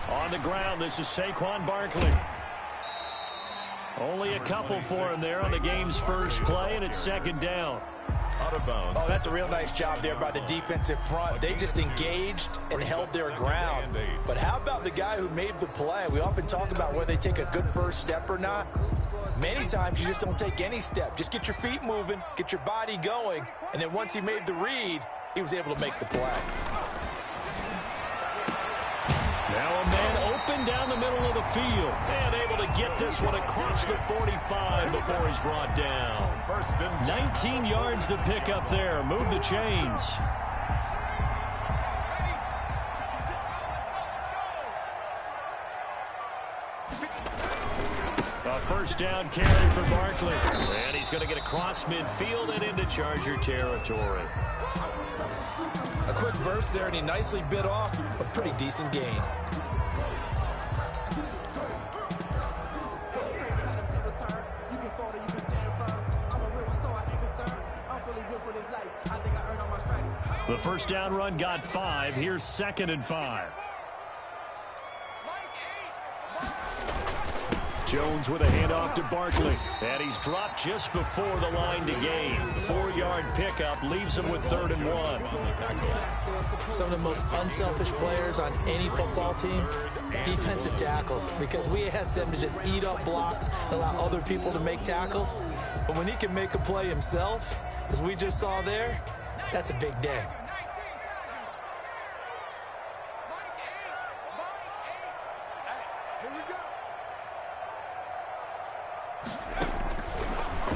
On the ground, this is Saquon Barkley. Only a couple for him there on the game's first play, and it's second down. Out of bounds. Oh, that's a real nice job there by the defensive front. They just engaged and held their ground. But how about the guy who made the play? We often talk about whether they take a good first step or not. Many times you just don't take any step. Just get your feet moving, get your body going, and then once he made the read, he was able to make the play. Now a man open down the middle of the field and able to get this one across the 45 before he's brought down. 19 yards to pick up there. Move the chains. A first down carry for Barkley. And he's going to get across midfield and into Charger territory. A quick burst there, and he nicely bit off a pretty decent gain. The first down run got 5. Here's 2nd and 5. Jones with a handoff to Barkley. And he's dropped just before the line to gain. 4-yard pickup leaves him with 3rd and 1. Some of the most unselfish players on any football team, defensive tackles, because we ask them to just eat up blocks and allow other people to make tackles. But when he can make a play himself, as we just saw there, that's a big day.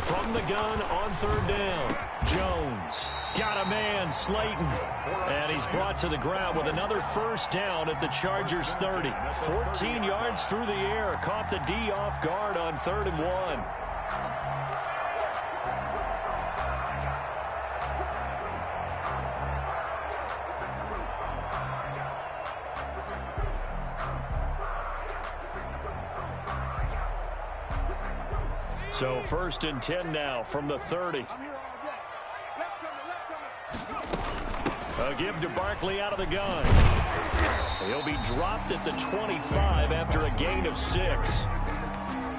From the gun on 3rd down, Jones got a man, Slayton, and he's brought to the ground with another first down at the Chargers 30. 14 yards through the air, caught the D off guard on 3rd and 1. So 1st and 10 now from the 30. A give to Barkley out of the gun. He'll be dropped at the 25 after a gain of 6.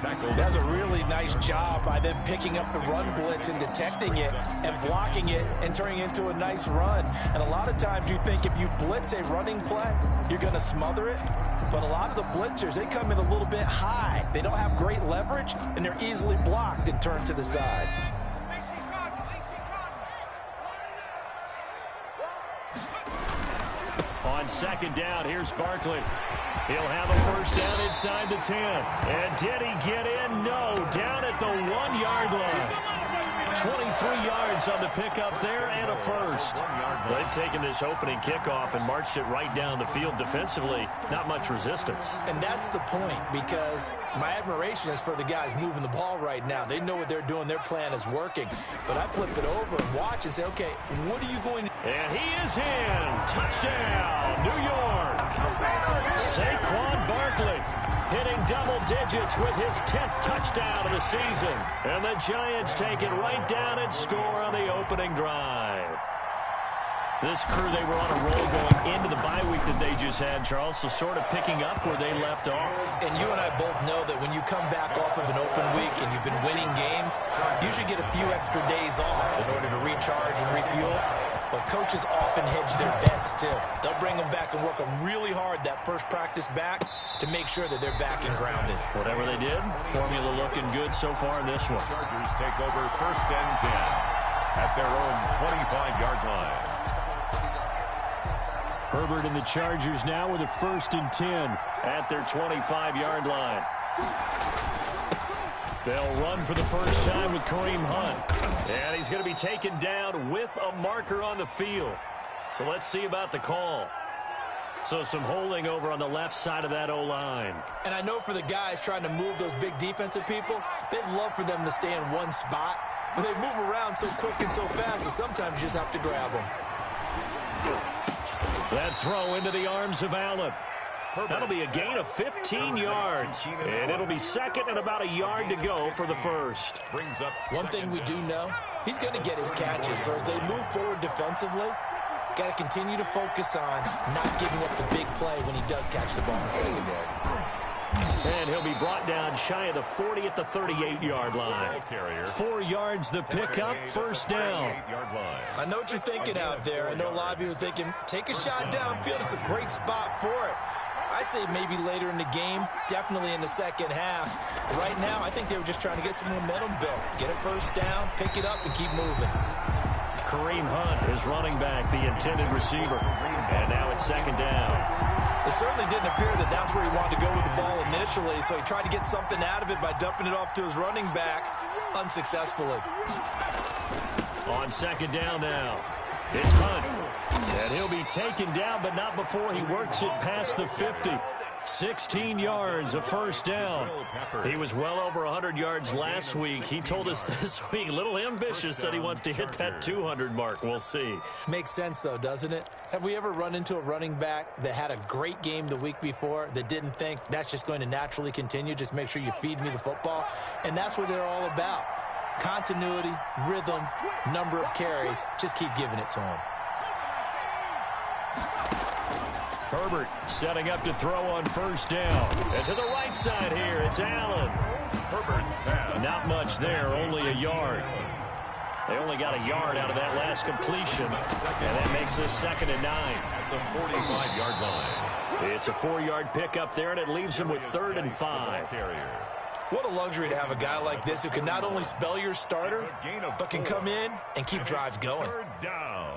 That's a really nice job by them picking up the run blitz and detecting it and blocking it and turning it into a nice run. And a lot of times you think if you blitz a running play, you're going to smother it. But a lot of the blitzers, they come in a little bit high. They don't have great leverage, and they're easily blocked and turned to the side. On 2nd down, here's Barkley. He'll have a first down inside the 10. And did he get in? No. Down at the 1-yard line. 23 yards on the pickup there and a first. They've taken this opening kickoff and marched it right down the field defensively. Not much resistance. And that's the point, because my admiration is for the guys moving the ball right now. They know what they're doing. Their plan is working. But I flip it over and watch and say, okay, what are you going to do? And he is in. Touchdown, New York. Saquon Barkley hitting double digits with his 10th touchdown of the season. And the Giants take it right down and score on the opening drive. This crew, they were on a roll going into the bye week that they just had, Charles, so sort of picking up where they left off. And you and I both know that when you come back off of an open week and you've been winning games, you should get a few extra days off in order to recharge and refuel. But coaches often hedge their bets, too. They'll bring them back and work them really hard that first practice back to make sure that they're back and grounded. Whatever they did, formula looking good so far in this one. Chargers take over 1st and 10 at their own 25-yard line. Herbert and the Chargers now with a 1st and 10 at their 25-yard line. They'll run for the first time with Kareem Hunt. And he's going to be taken down with a marker on the field. So let's see about the call. So some holding over on the left side of that O-line. And I know for the guys trying to move those big defensive people, they'd love for them to stay in one spot. But they move around so quick and so fast that sometimes you just have to grab them. That throw into the arms of Allen. That'll be a gain of 15 yards. And it'll be 2nd and about a yard to go for the first. One thing we do know, he's going to get his catches. So as they move forward defensively, Got to continue to focus on not giving up the big play when he does catch the ball in the secondary. And he'll be brought down shy of the 40 at the 38-yard line. 4 yards the pickup, first down. I know what you're thinking out there. I know a lot of you are thinking, take a shot downfield. It's a great spot for it. I'd say maybe later in the game, definitely in the second half. Right now, I think they were just trying to get some momentum built. Get a first down, pick it up, and keep moving. Kareem Hunt is running back, the intended receiver. And now it's second down. It certainly didn't appear that that's where he wanted to go with the ball initially, so he tried to get something out of it by dumping it off to his running back unsuccessfully. On second down now, it's Hunt. And he'll be taken down, but not before he works it past the 50. 16 yards, a first down. He was well over 100 yards last week. He told us this week, a little ambitious, said he wants to hit that 200 mark. We'll see. Makes sense, though, doesn't it? Have we ever run into a running back that had a great game the week before that didn't think that's just going to naturally continue? Just make sure you feed me the football. And that's what they're all about. Continuity, rhythm, number of carries. Just keep giving it to him. Herbert setting up to throw on first down. And to the right side here, it's Allen. Herbert's pass. Not much there, only a yard. They only got a yard out of that last completion. And that makes this 2nd and 9. At the 45-yard line. It's a 4-yard pickup there, and it leaves him with 3rd and 5. What a luxury to have a guy like this who can not only spell your starter, but can come in and keep drives going. 3rd down.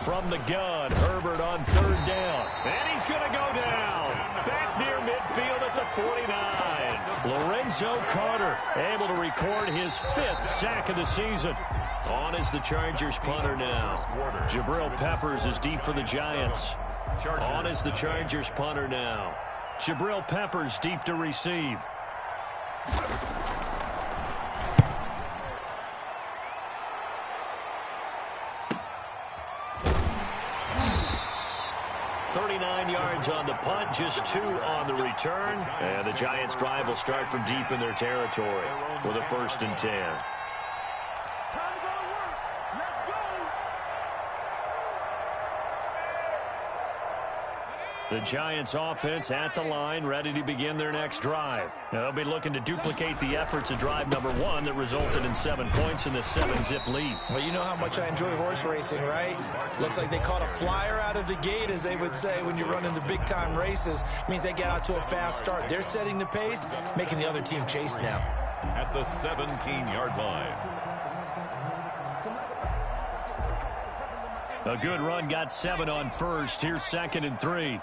From the gun, Herbert on 3rd down. And he's going to go down. Back near midfield at the 49. Lorenzo Carter able to record his 5th sack of the season. On is the Chargers punter now. Jabril Peppers is deep for the Giants. On is the Chargers punter now. Jabril Peppers deep to receive. 39 yards on the punt, just 2 on the return. And the Giants' drive will start from deep in their territory with a 1st and 10. The Giants offense at the line, ready to begin their next drive. Now they'll be looking to duplicate the efforts of drive number 1 that resulted in 7 points in this 7-zip lead. Well, you know how much I enjoy horse racing, right? Looks like they caught a flyer out of the gate, as they would say when you're running the big-time races. Means they get out to a fast start. They're setting the pace, making the other team chase now. At the 17-yard line. A good run, got 7 on first. Here's 2nd and 3.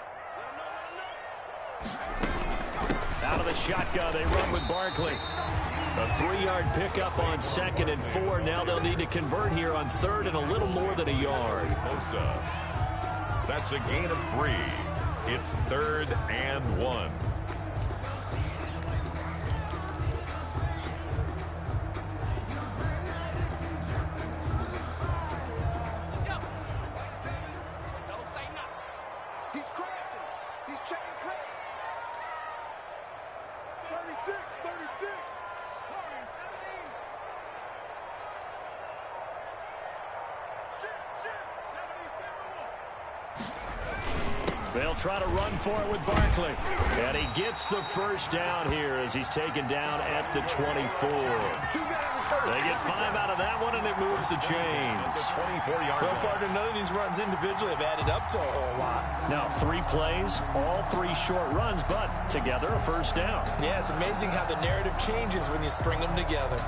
Out of the shotgun, they run with Barkley. A 3-yard pickup on 2nd and 4. Now they'll need to convert here on 3rd and a little more than a yard. That's a gain of 3. It's 3rd and 1. They'll try to run for it with Barkley. And he gets the first down here as he's taken down at the 24. They get 5 out of that one, and it moves the chains. Well, partner, none of these runs individually have added up to a whole lot. Now, 3 plays, all 3 short runs, but together a first down. Yeah, it's amazing how the narrative changes when you string them together.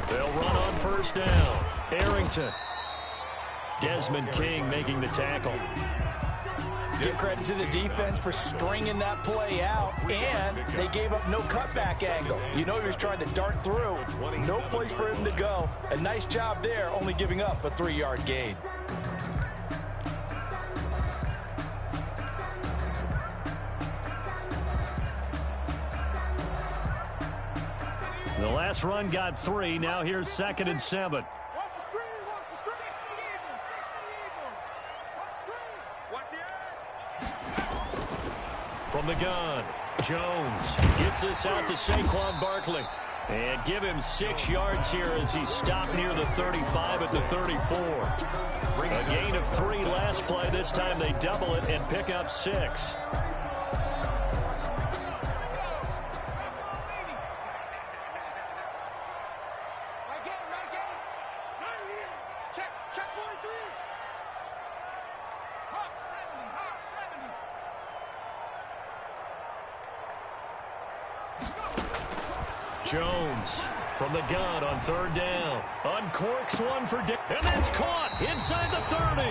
They'll run on first down. Arrington. Desmond King making the tackle. Give credit to the defense for stringing that play out, and they gave up no cutback angle. You know he was trying to dart through. No place for him to go. A nice job there, only giving up a 3-yard gain. The last run got 3. Now here's 2nd and 7. From the gun, Jones gets this out to Saquon Barkley. And give him 6 yards here as he stopped near the 35 at the 34. A gain of 3 last play. This time they double it and pick up 6. Jones from the gun on 3rd down. Uncorks one for Dick. And that's caught inside the 30.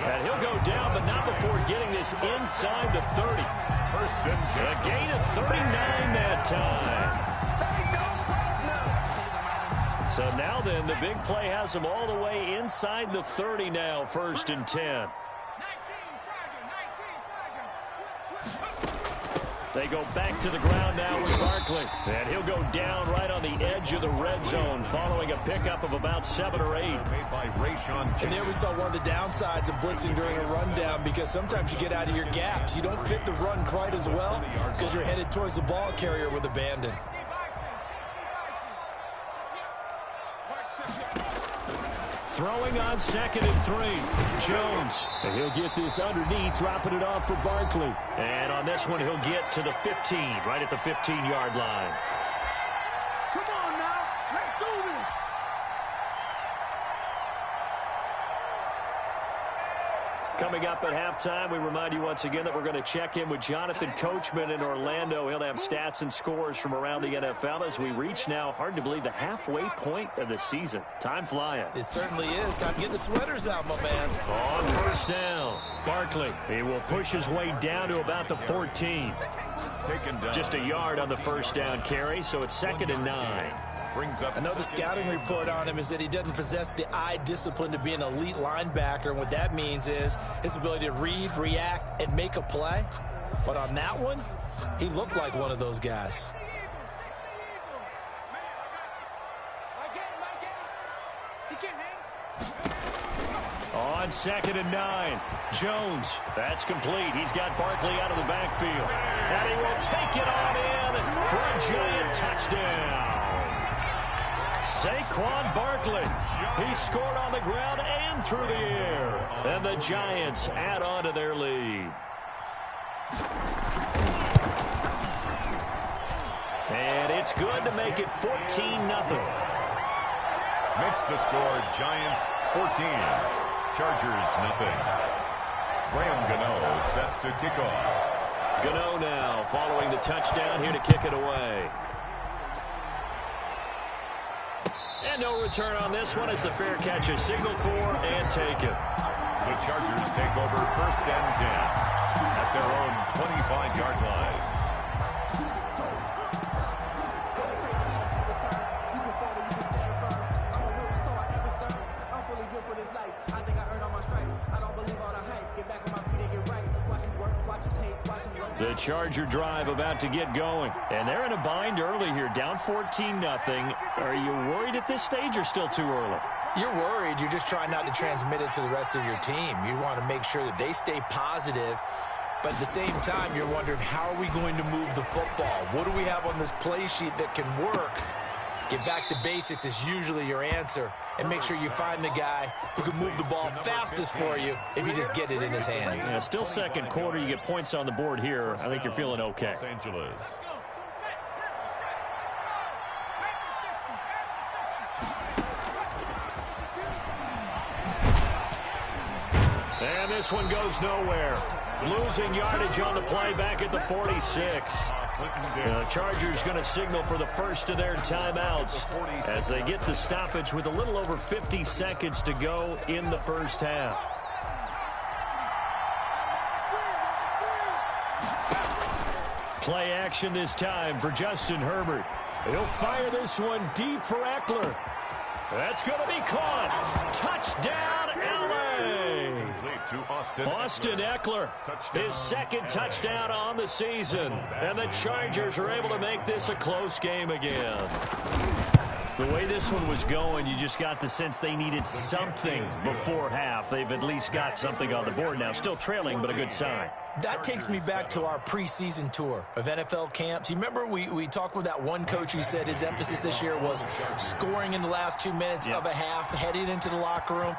And he'll go down, but not before getting this inside the 30. First and 10. A gain of 39 that time. So now then, the big play has him all the way inside the 30 now, 1st and 10. They go back to the ground now with Barkley. And he'll go down right on the edge of the red zone following a pickup of about 7 or 8. And there we saw one of the downsides of blitzing during a rundown, because sometimes you get out of your gaps. You don't fit the run quite as well because you're headed towards the ball carrier with abandon. Throwing on 2nd and 3. Jones. And he'll get this underneath, dropping it off for Barkley. And on this one, he'll get to the 15, right at the 15-yard line. Come on now. Let's do this. Coming up at halftime, we remind you once again that we're going to check in with Jonathan Coachman in Orlando. He'll have stats and scores from around the NFL as we reach now, hard to believe, the halfway point of the season. Time flying. It certainly is. Time to get the sweaters out, my man. On 1st down, Barkley. He will push his way down to about the 14. Just a yard on the 1st down carry, so it's 2nd and 9. Another scouting report on him is that he doesn't possess the eye discipline to be an elite linebacker, and what that means is his ability to read, react, and make a play. But on that one, he looked like one of those guys. On 2nd and 9, Jones. That's complete. He's got Barkley out of the backfield. And he will take it on in for a giant touchdown. Saquon Barkley. He scored on the ground and through the air. And the Giants add on to their lead. And it's good to make it 14-0. Makes the score Giants 14. Chargers nothing. Graham Gano set to kick off. Gano now following the touchdown here to kick it away. And no return on this one as the fair catch is signaled for and taken. The Chargers take over 1st and 10 at their own 25-yard line. The Charger drive about to get going. And they're in a bind early here, down 14-0. Are you worried at this stage or still too early? You're worried. You're just trying not to transmit it to the rest of your team. You want to make sure that they stay positive. But at the same time, you're wondering, how are we going to move the football? What do we have on this play sheet that can work? Get back to basics is usually your answer. And make sure you find the guy who can move the ball fastest for you if you just get it in his hands. Yeah, still 2nd quarter. You get points on the board here. I think you're feeling okay. Los Angeles. And this one goes nowhere. Losing yardage on the play back at the 46. The Chargers going to signal for the first of their timeouts as they get the stoppage with a little over 50 seconds to go in the first half. Play action this time for Justin Herbert. He'll fire this one deep for Eckler. That's going to be caught. Touchdown, L.A. Austin Eckler, his second touchdown on the season. And the Chargers are able to make this a close game again. The way this one was going, you just got the sense they needed something before half. They've at least got something on the board now. Still trailing, but a good sign. That takes me back to our preseason tour of NFL camps. You remember we talked with that one coach who said his emphasis this year was scoring in the last 2 minutes of a half, heading into the locker room.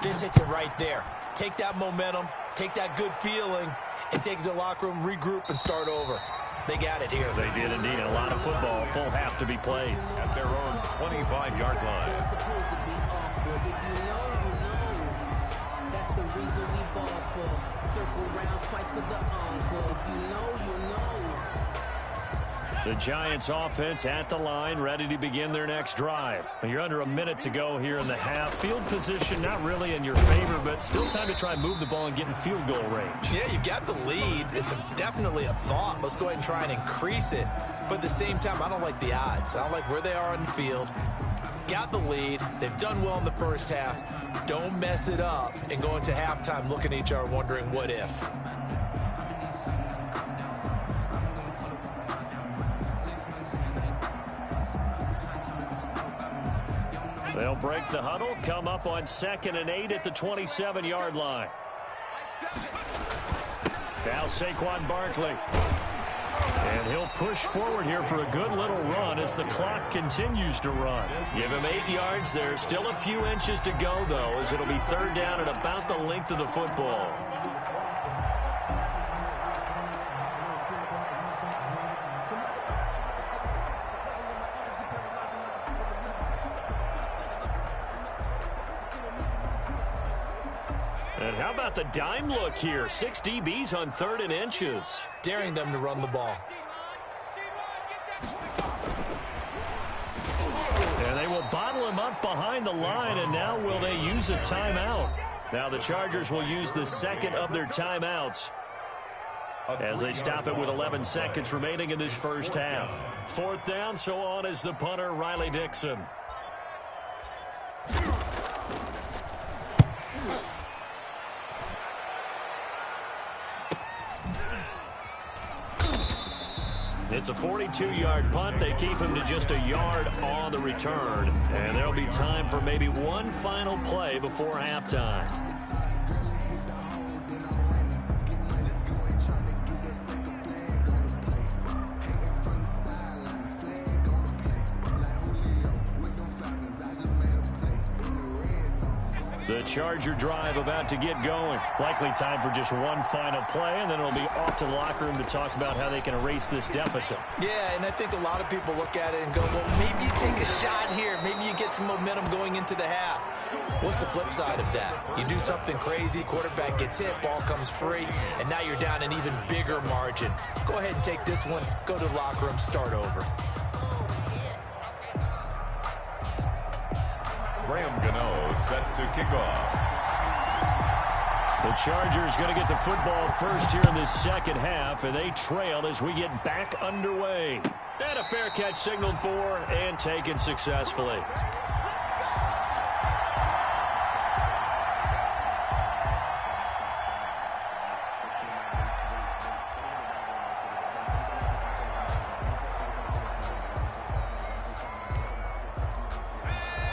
This hits it right there. Take that momentum, take that good feeling, and take it to the locker room, regroup, and start over. They got it here. They did indeed. A lot of football, full half to be played. At their own 25-yard line. That's the reason we ball for. Circle round twice for the encore. If you know, you know. The Giants offense at the line, ready to begin their next drive. You're under a minute to go here in the half. Field position not really in your favor, but still time to try and move the ball and get in field goal range. Yeah, you've got the lead. It's definitely a thought. Let's go ahead and try and increase it. But at the same time, I don't like the odds. I don't like where they are on the field. Got the lead. They've done well in the first half. Don't mess it up and go into halftime looking at each other wondering what if. They'll break the huddle, come up on 2nd and 8 at the 27-yard line. Now Saquon Barkley. And he'll push forward here for a good little run as the clock continues to run. Give him 8 yards there. Still a few inches to go, though, as it'll be third down at about the length of the football. And how about the dime look here? 6 DBs on 3rd and inches. Daring them to run the ball. And they will bottle him up behind the line, and now will they use a timeout? Now the Chargers will use the second of their timeouts as they stop it with 11 seconds remaining in this first half. 4th down, so on is the punter, Riley Dixon. It's a 42-yard punt. They keep him to just a yard on the return. And there'll be time for maybe one final play before halftime. The Charger drive about to get going. Likely time for just one final play, and then it'll be off to the locker room to talk about how they can erase this deficit. Yeah, and I think a lot of people look at it and go, well, maybe you take a shot here. Maybe you get some momentum going into the half. What's the flip side of that? You do something crazy, quarterback gets hit, ball comes free, and now you're down an even bigger margin. Go ahead and take this one, go to the locker room, start over. Graham Gano set to kick off. The Chargers going to get the football first here in this second half, and they trail as we get back underway. And a fair catch signaled for and taken successfully.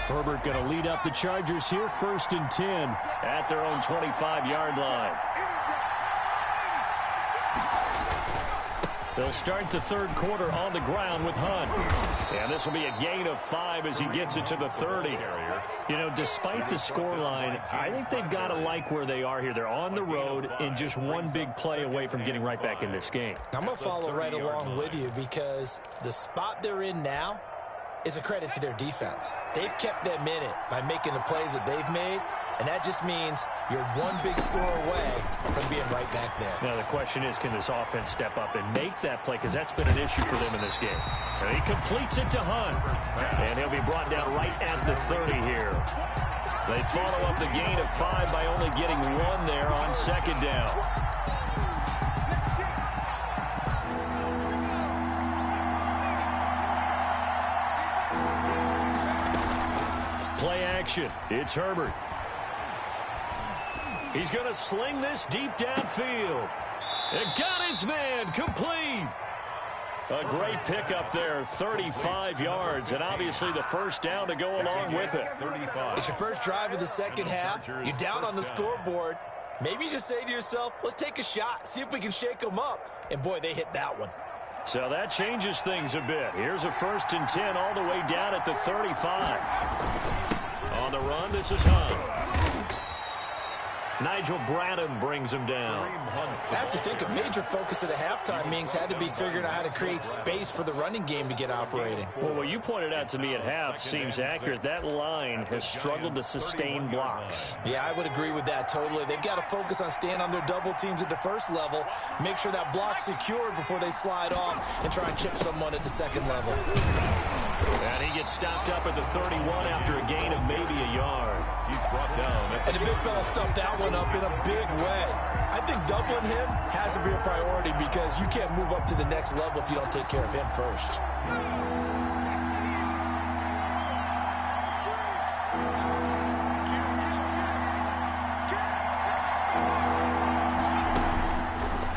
Herbert going to lead up the Chargers here, 1st and 10 at their own 25-yard line. They'll start the third quarter on the ground with Hunt. And this will be a gain of 5 as he gets it to the 30. You know, despite the scoreline, I think they've got to like where they are here. They're on the road and just one big play away from getting right back in this game. I'm going to follow right along with you because the spot they're in now is a credit to their defense. They've kept them in it by making the plays that they've made, and that just means you're one big score away from being right back there. Now the question is, can this offense step up and make that play? Because that's been an issue for them in this game. And he completes it to Hunt. And he'll be brought down right at the 30 here. They follow up the gain of 5 by only getting 1 there on 2nd down. action. It's Herbert. He's going to sling this deep downfield. And got his man complete. A great pickup there, 35 yards, and obviously the first down to go along with it. It's your first drive of the second half. You're down on the scoreboard. Maybe you just say to yourself, let's take a shot, see if we can shake them up. And, boy, they hit that one. So that changes things a bit. Here's a 1st and 10 all the way down at the 35. On the run, this is Hunt. Nigel Bradham brings him down. I have to think a major focus of the halftime meetings had to be figuring out how to create space for the running game to get operating. Well, what you pointed out to me at half seems accurate. That line has struggled to sustain blocks. Yeah, I would agree with that totally. They've got to focus on staying on their double teams at the first level, make sure that block's secured before they slide off and try and chip someone at the second level. And he gets stopped up at the 31 after a gain of maybe a yard. He's brought down. And the big fella stuffed that one up in a big way. I think doubling him has to be a priority because you can't move up to the next level if you don't take care of him first.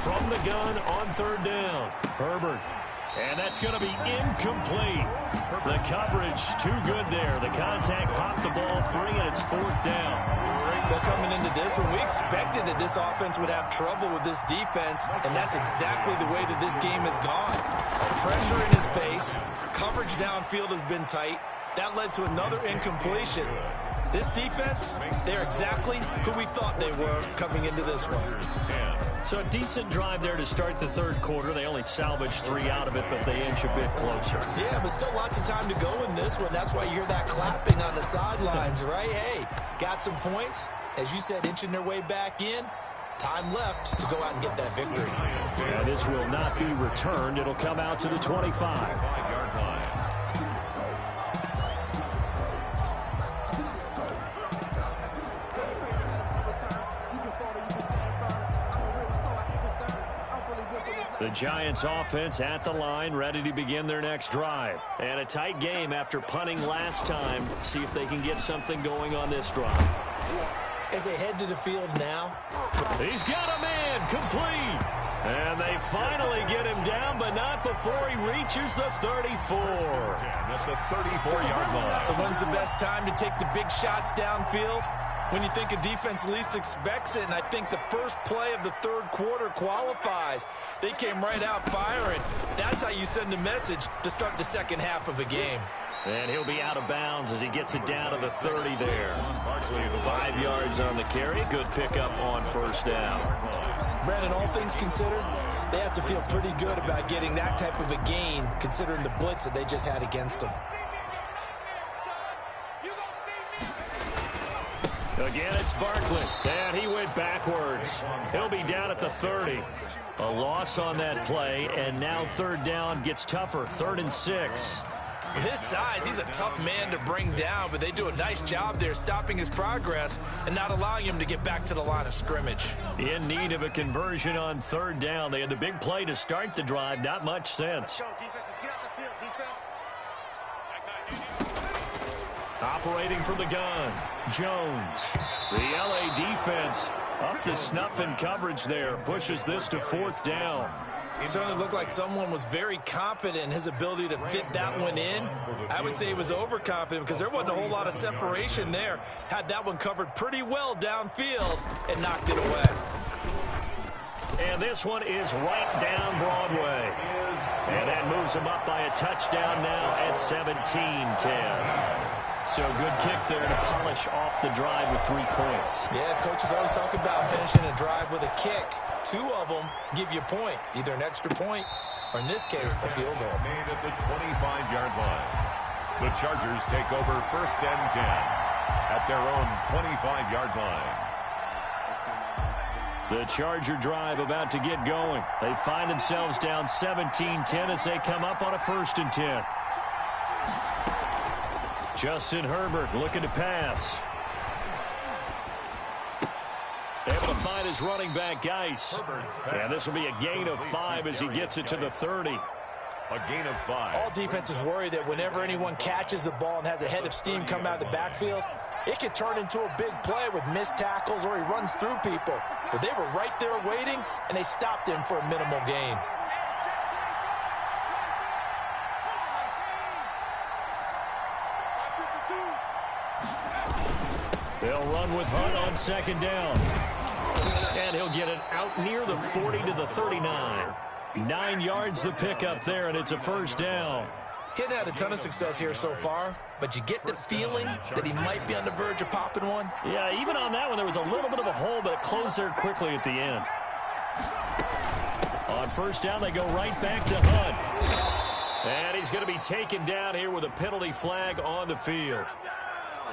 From the gun on 3rd down, Herbert. And that's going to be incomplete. The coverage too good there. The contact popped the ball free, and it's 4th down. Well, coming into this one, we expected that this offense would have trouble with this defense, and that's exactly the way that this game has gone. Pressure in his face. Coverage downfield has been tight. That led to another incompletion. This defense, they're exactly who we thought they were coming into this one. So a decent drive there to start the 3rd quarter. They only salvaged 3 out of it, but they inch a bit closer. Yeah, but still lots of time to go in this one. That's why you hear that clapping on the sidelines, right? Hey, got some points. As you said, inching their way back in. Time left to go out and get that victory. And this will not be returned. It'll come out to the 25-yard line. The Giants offense at the line, ready to begin their next drive. And a tight game after punting last time. See if they can get something going on this drive. As they head to the field now. He's got a man complete. And they finally get him down, but not before he reaches the 34. At the 34-yard line. So when's the best time to take the big shots downfield? When you think a defense least expects it, and I think the first play of the 3rd quarter qualifies. They came right out firing. That's how you send a message to start the second half of a game. And he'll be out of bounds as he gets it down to the 30 there. 5 yards on the carry. Good pickup on 1st down. Brandon, all things considered, they have to feel pretty good about getting that type of a gain, considering the blitz that they just had against them. Again, it's Barkley. And he went backwards. He'll be down at the 30. A loss on that play, and now 3rd down gets tougher. 3rd and 6. With his size, he's a tough man to bring down, but they do a nice job there stopping his progress and not allowing him to get back to the line of scrimmage. In need of a conversion on 3rd down. They had the big play to start the drive. Not much sense. Operating from the gun, Jones. The LA defense up to snuff in coverage there. Pushes this to 4th down. It certainly looked like someone was very confident in his ability to fit that one in. I would say he was overconfident because there wasn't a whole lot of separation there. Had that one covered pretty well downfield and knocked it away. And this one is right down Broadway. And that moves him up by a touchdown now at 17-10. So good kick there to polish off the drive with 3 points. Yeah, coaches always talk about finishing a drive with a kick. 2 of them give you points, either an extra point or, in this case, a field goal. Made at the 25-yard line. The Chargers take over 1st and 10 at their own 25-yard line. The Charger drive about to get going. They find themselves down 17-10 as they come up on a 1st and 10. Justin Herbert looking to pass. Able to find his running back, Geis. And this will be a gain of 5 as he gets it to the 30. A gain of 5. All defenses worry that whenever anyone catches the ball and has a head of steam come out of the backfield, it can turn into a big play with missed tackles or he runs through people. But they were right there waiting, and they stopped him for a minimal gain. They'll run with Hunt on second down. And he'll get it out near the 40 to the 39. 9 yards the pickup there, and it's a first down. He hasn't had a ton of success here so far, but you get the feeling that he might be on the verge of popping one. Yeah, even on that one, there was a little bit of a hole, but it closed there quickly at the end. On first down, they go right back to Hunt. And he's going to be taken down here with a penalty flag on the field.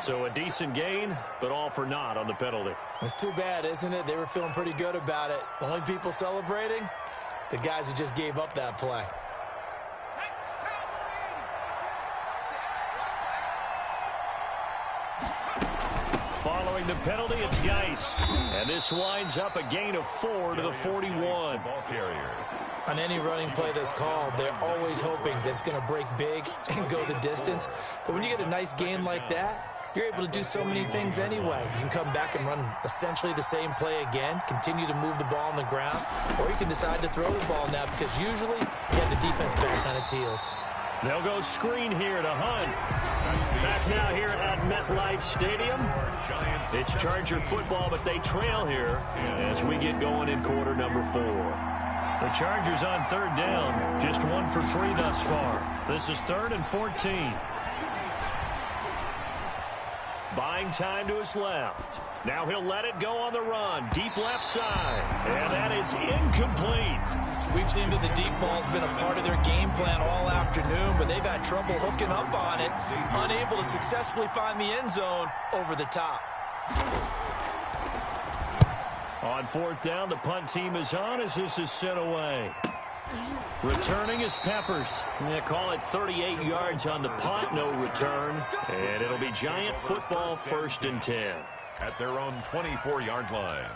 So a decent gain, but all for naught on the penalty. It's too bad, isn't it? They were feeling pretty good about it. The only people celebrating, the guys who just gave up that play. Following the penalty, it's Geis. And this winds up a gain of 4 to the 41. Ball carrier. On any running play that's called, they're always hoping that it's going to break big and go the distance. But when you get a nice gain like that, you're able to do so many things anyway. You can come back and run essentially the same play again, continue to move the ball on the ground, or you can decide to throw the ball now because usually you have the defense back on its heels. They'll go screen here to Hunt. Back now here at MetLife Stadium. It's Charger football, but they trail here as we get going in quarter number 4. The Chargers on third down, just 1 for 3 thus far. This is 3rd and 14. Buying time to his left. Now he'll let it go on the run. Deep left side. And that is incomplete. We've seen that the deep ball's been a part of their game plan all afternoon, but they've had trouble hooking up on it, unable to successfully find the end zone over the top. On fourth down, the punt team is on as this is sent away. Returning is Peppers. They call it 38 yards on the punt, no return. And it'll be Giant football 1st and 10. At their own 24-yard line.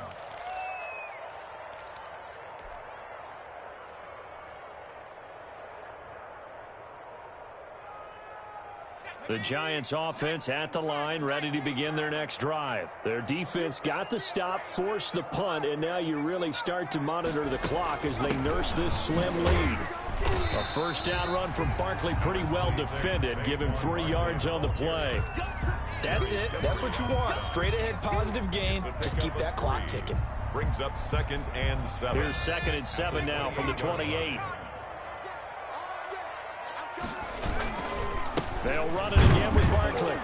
The Giants offense at the line, ready to begin their next drive. Their defense got the stop, forced the punt, and now you really start to monitor the clock as they nurse this slim lead. A first down run from Barkley, pretty well defended. Give him 3 yards on the play. That's it. That's what you want. Straight ahead positive gain. Just keep that clock ticking. Brings up 2nd and 7. Here's 2nd and 7 now from the 28. They'll run it again with Barkley.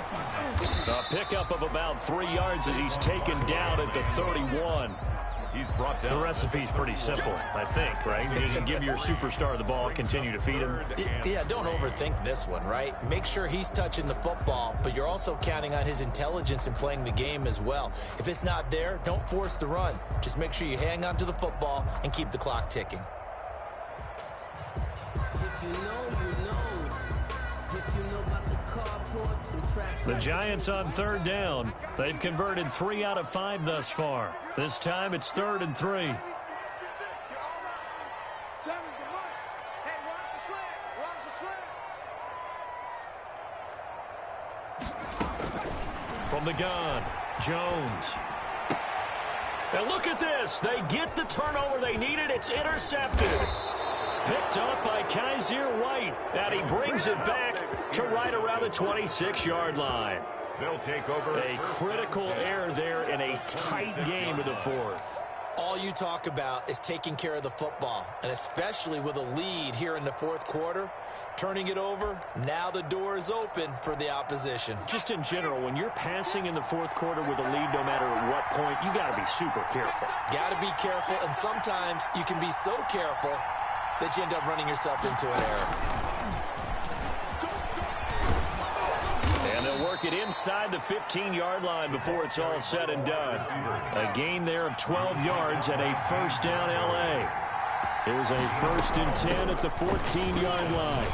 A pickup of about 3 yards as he's taken down at the 31. He's brought down. The recipe's pretty simple, I think, right? You just give your superstar the ball, continue to feed him. Yeah, don't overthink this one, right? Make sure he's touching the football, but you're also counting on his intelligence in playing the game as well. If it's not there, don't force the run. Just make sure you hang on to the football and keep the clock ticking. If you know, you know. If you know about the carport, the track. The Giants on third down. They've converted 3 out of 5 thus far. This time it's 3rd and 3. From the gun, Jones. And look at this. They get the turnover they needed. It's intercepted. Picked up by Kaiser White. And he brings it back to right around the 26-yard line. They'll take over. A critical error there in a tight game in the 4th. All you talk about is taking care of the football, and especially with a lead here in the 4th quarter, turning it over, now the door is open for the opposition. Just in general, when you're passing in the 4th quarter with a lead, no matter at what point, you got to be super careful. Got to be careful, and sometimes you can be so careful that you end up running yourself into an error. And they'll work it inside the 15-yard line before it's all said and done. A gain there of 12 yards and a first down L.A. Here's a 1st and 10 at the 14-yard line.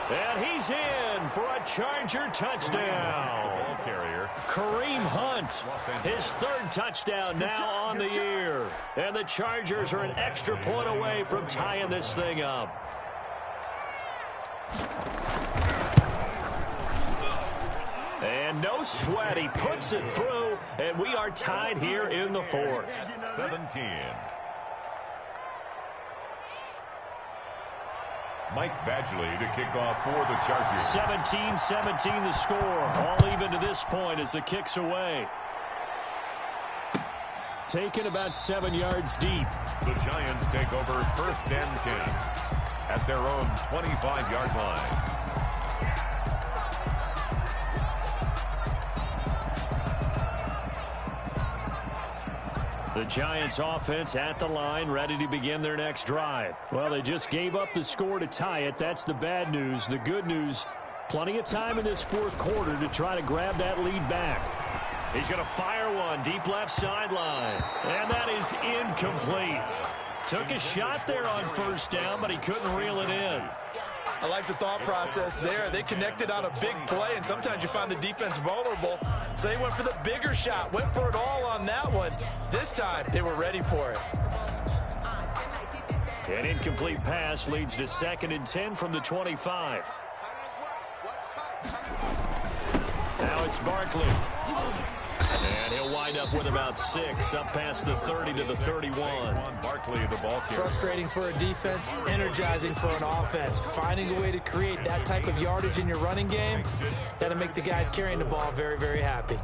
And he's in for a Charger touchdown. Ball carrier. Kareem Hunt, his 3rd touchdown now on the year. And the Chargers are an extra point away from tying this thing up. And no sweat. He puts it through, and we are tied here in the fourth. 17. Mike Badgley to kick off for the Chargers. 17-17 the score. All even to this point as the kick's away. Taken about 7 yards deep. The Giants take over 1st and 10 at their own 25-yard line. The Giants offense at the line, ready to begin their next drive. Well, they just gave up the score to tie it. That's the bad news. The good news, plenty of time in this fourth quarter to try to grab that lead back. He's going to fire one deep left sideline. And that is incomplete. Took a shot there on 1st down, but he couldn't reel it in. I like the thought process there. They connected on a big play, and sometimes you find the defense vulnerable. So they went for the bigger shot, went for it all on that one. This time, they were ready for it. An incomplete pass leads to 2nd and 10 from the 25. Now it's Barkley. And he'll wind up with about 6, up past the 30 to the 31. Barkley, the ball carrier. Frustrating for a defense, energizing for an offense. Finding a way to create that type of yardage in your running game, that'll make the guys carrying the ball very, very happy.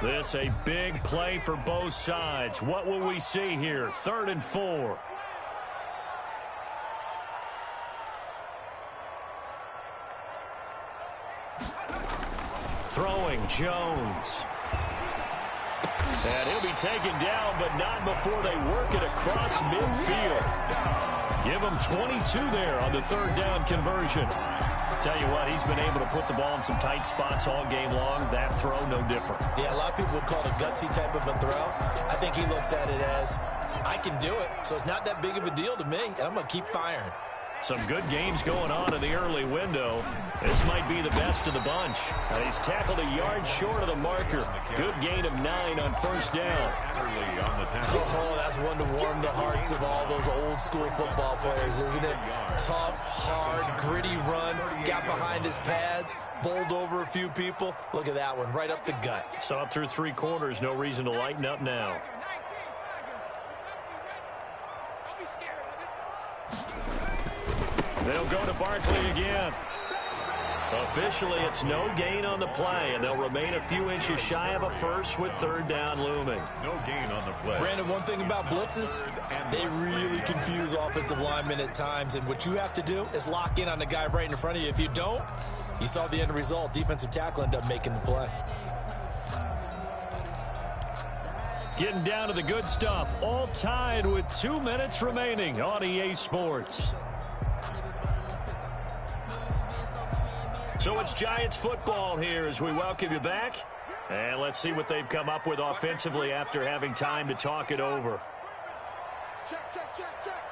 This a big play for both sides. What will we see here? 3rd and 4. Throwing Jones. And he'll be taken down, but not before they work it across midfield. Give him 22 there on the 3rd down conversion. Tell you what, he's been able to put the ball in some tight spots all game long. That throw, no different. Yeah, a lot of people would call it a gutsy type of a throw. I think he looks at it as, I can do it, so it's not that big of a deal to me, and I'm going to keep firing. Some good games going on in the early window. This might be the best of the bunch. And he's tackled a yard short of the marker. Good gain of 9 on 1st down. Oh, that's one to warm the hearts of all those old school football players, isn't it? Tough, hard, gritty run. Got behind his pads, bowled over a few people. Look at that one, right up the gut. Saw it through 3 quarters. No reason to lighten up now. They'll go to Barkley again. Officially, it's no gain on the play, and they'll remain a few inches shy of a first with 3rd down looming. No gain on the play. Brandon, one thing about blitzes, they really confuse offensive linemen at times, and what you have to do is lock in on the guy right in front of you. If you don't, you saw the end result. Defensive tackle ended up making the play. Getting down to the good stuff, all tied with 2 minutes remaining on EA Sports. So it's Giants football here as we welcome you back. And let's see what they've come up with offensively after having time to talk it over. Check, check, check, check.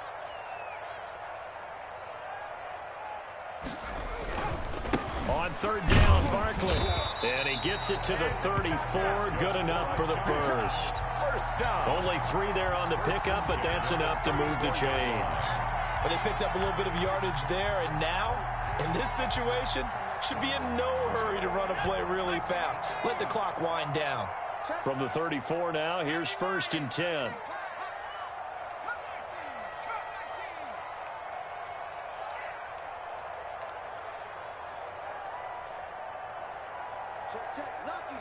On 3rd down, Barkley. And he gets it to the 34. Good enough for the first. Only 3 there on the pickup, but that's enough to move the chains. But they picked up a little bit of yardage there, and now, in this situation, should be in no hurry to run a play really fast. Let the clock wind down. From the 34 now, here's 1st and 10. Check, check. Lucky.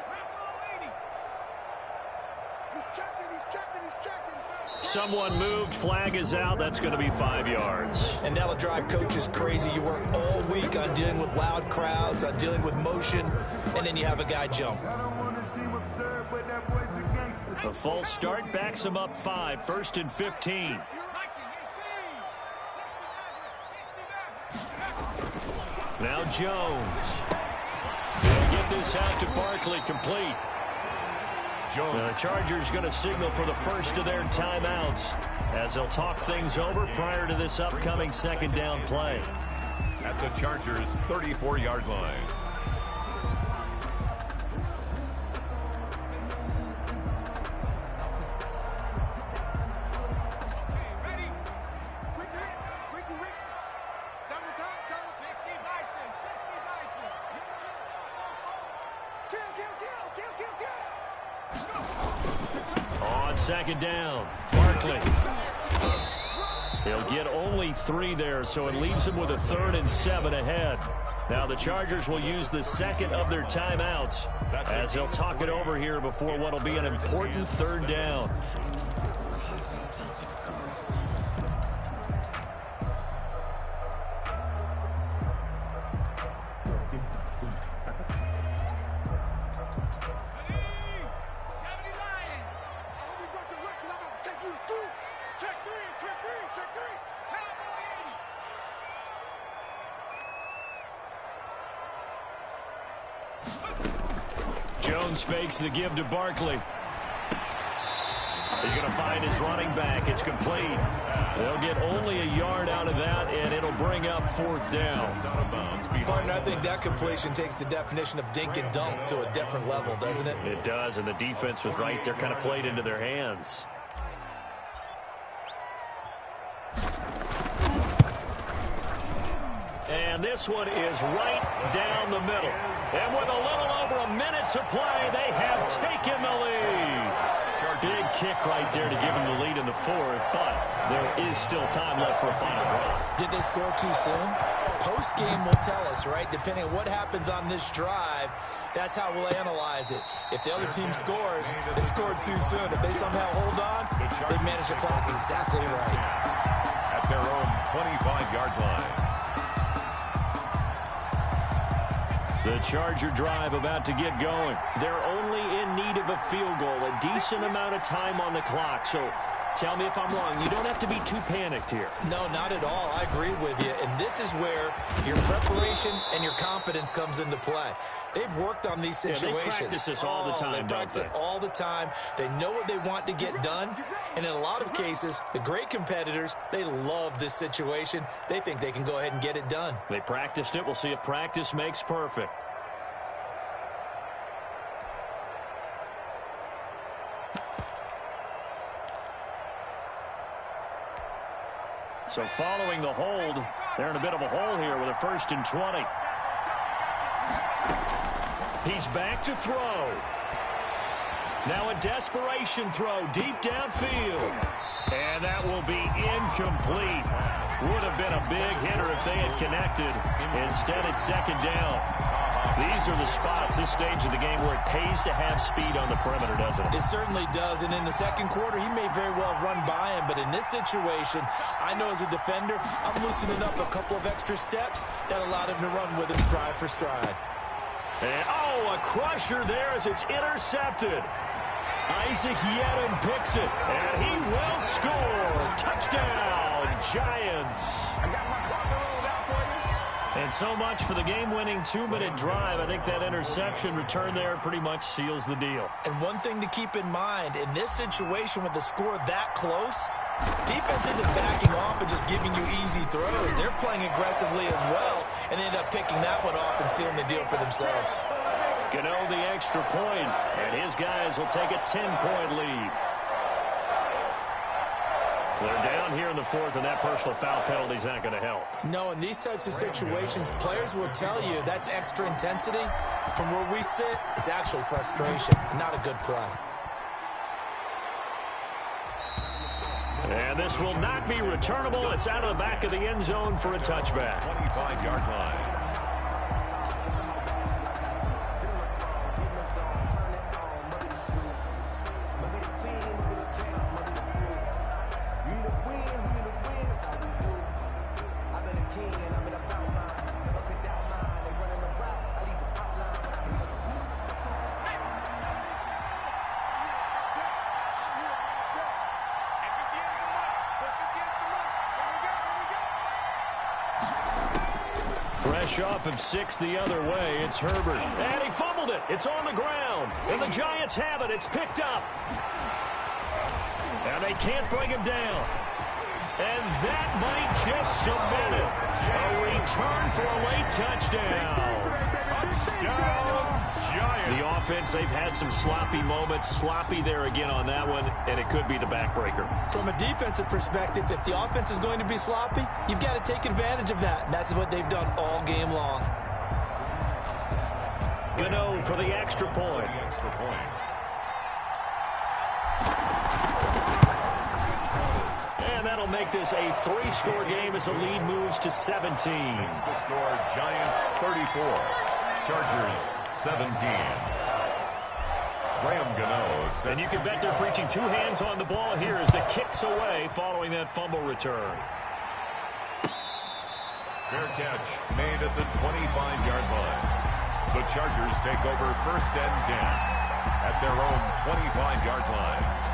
He's checking, he's checking, he's checking. Someone moved. Flag is out. That's going to be 5 yards. And that'll drive coaches crazy. You work all week on dealing with loud crowds, on dealing with motion, and then you have a guy jump. A false start backs him up 5. 1st and 15. Now Jones. They'll get this out to Barkley, complete. The Chargers going to signal for the first of their timeouts as they'll talk things over prior to this upcoming 2nd down play. At the Chargers' 34-yard line. second down. Barkley. He'll get only 3 there, so it leaves him with a 3rd and 7 ahead. Now the Chargers will use the second of their timeouts as they'll talk it over here before what will be an important 3rd down. Jones fakes the give to Barkley. He's going to find his running back. It's complete. They'll get only a yard out of that, and it'll bring up 4th down. Partner, I think that completion takes the definition of dink and dunk to a different level, doesn't it? It does, and the defense was right there, kind of played into their hands. And this one is right down the middle. And with a little over a minute to play, they have taken the lead. Big kick right there to give them the lead in the 4th, but there is still time left for a final drive. Did they score too soon? Post-game will tell us, right? Depending on what happens on this drive, that's how we'll analyze it. If the other team scores, they scored too soon. If they somehow hold on, they manage the clock exactly right. At their own 25-yard line. The Charger drive about to get going. They're only in need of a field goal, a decent amount of time on the clock. So tell me if I'm wrong. You don't have to be too panicked here. No, not at all. I agree with you. And this is where your preparation and your confidence comes into play. They've worked on these situations. Yeah, they practice this all the time, They practice it all the time. They know what they want to get done. And in a lot of cases, the great competitors, they love this situation. They think they can go ahead and get it done. They practiced it. We'll see if practice makes perfect. So following the hold, they're in a bit of a hole here with a 1st and 20. He's back to throw. Now a desperation throw deep downfield. And that will be incomplete. Would have been a big hitter if they had connected. Instead, it's 2nd down. These are the spots, this stage of the game, where it pays to have speed on the perimeter, doesn't it? It certainly does, and in the second quarter, he may very well run by him, but in this situation, I know as a defender, I'm loosening up a couple of extra steps that allowed him to run with him stride for stride. And, a crusher there as it's intercepted. Isaac Yedem picks it, and he will score. Touchdown, Giants. And so much for the game-winning 2-minute drive. I think that interception return there pretty much seals the deal. And one thing to keep in mind, in this situation with the score that close, defense isn't backing off and just giving you easy throws. They're playing aggressively as well, and they end up picking that one off and sealing the deal for themselves. Gano the extra point, and his guys will take a 10-point lead. They're down here in the 4th, and that personal foul penalty is not going to help. No, in these types of situations, players will tell you that's extra intensity. From where we sit, it's actually frustration, not a good play. And this will not be returnable. It's out of the back of the end zone for a touchback. 25-yard line. Fresh off of 6 the other way, it's Herbert. And he fumbled it. It's on the ground. And the Giants have it. It's picked up. And they can't bring him down. And that might just submit it. A return for a late touchdown. Touchdown, Giants. The offense, they've had some sloppy moments. Sloppy there again on that one, and it could be the backbreaker. From a defensive perspective, if the offense is going to be sloppy, you've got to take advantage of that. And that's what they've done all game long. Gano for the extra point. And that'll make this a 3-score game as the lead moves to 17. Makes the score Giants 34, Chargers 17. Graham Gano set. And you can bet they're preaching 2 hands on the ball here as the kick's away following that fumble return. Fair catch made at the 25-yard line. The Chargers take over 1st and 10 at their own 25-yard line.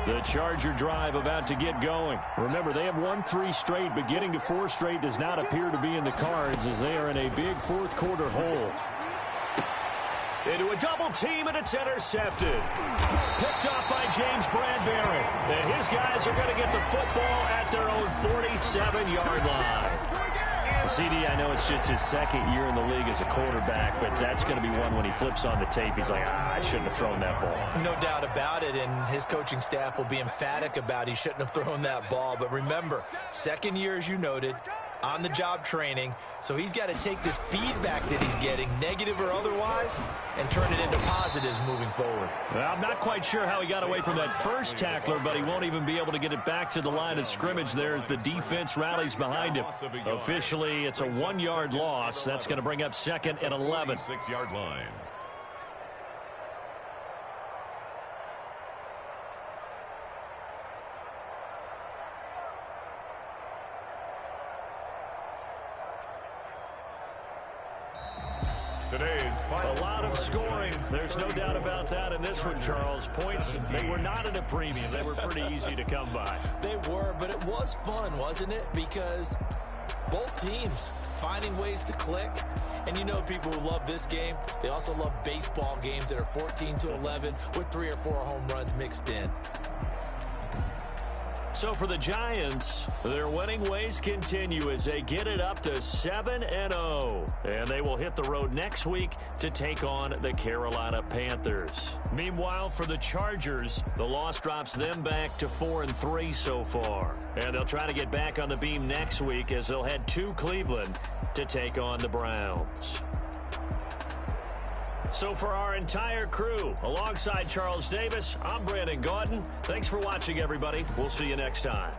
The Charger drive about to get going. Remember, they have won 3 straight, but getting to 4 straight does not appear to be in the cards as they are in a big 4th quarter hole. Into a double team, and it's intercepted. Picked up by James Bradbury. And his guys are going to get the football at their own 47-yard line. CD, I know it's just his 2nd year in the league as a quarterback, but that's going to be one when he flips on the tape. He's like, I shouldn't have thrown that ball. No doubt about it, and his coaching staff will be emphatic about he shouldn't have thrown that ball. But remember, 2nd year, as you noted, on-the-job training, so he's got to take this feedback that he's getting, negative or otherwise, and turn it into positives moving forward. Well, I'm not quite sure how he got away from that first tackler, but he won't even be able to get it back to the line of scrimmage there as the defense rallies behind him. Officially, it's a 1-yard loss. That's going to bring up 2nd and 11. 6-yard line. A lot of scoring. There's no doubt about that in this one, Charles. Points, they were not at a premium. They were pretty easy to come by. They were, but it was fun, wasn't it? Because both teams finding ways to click. And you know people who love this game, they also love baseball games that are 14-11 with 3 or 4 home runs mixed in. So for the Giants, their winning ways continue as they get it up to 7-0. And they will hit the road next week to take on the Carolina Panthers. Meanwhile, for the Chargers, the loss drops them back to 4-3 so far. And they'll try to get back on the beam next week as they'll head to Cleveland to take on the Browns. So for our entire crew, alongside Charles Davis, I'm Brandon Gaudin. Thanks for watching, everybody. We'll see you next time.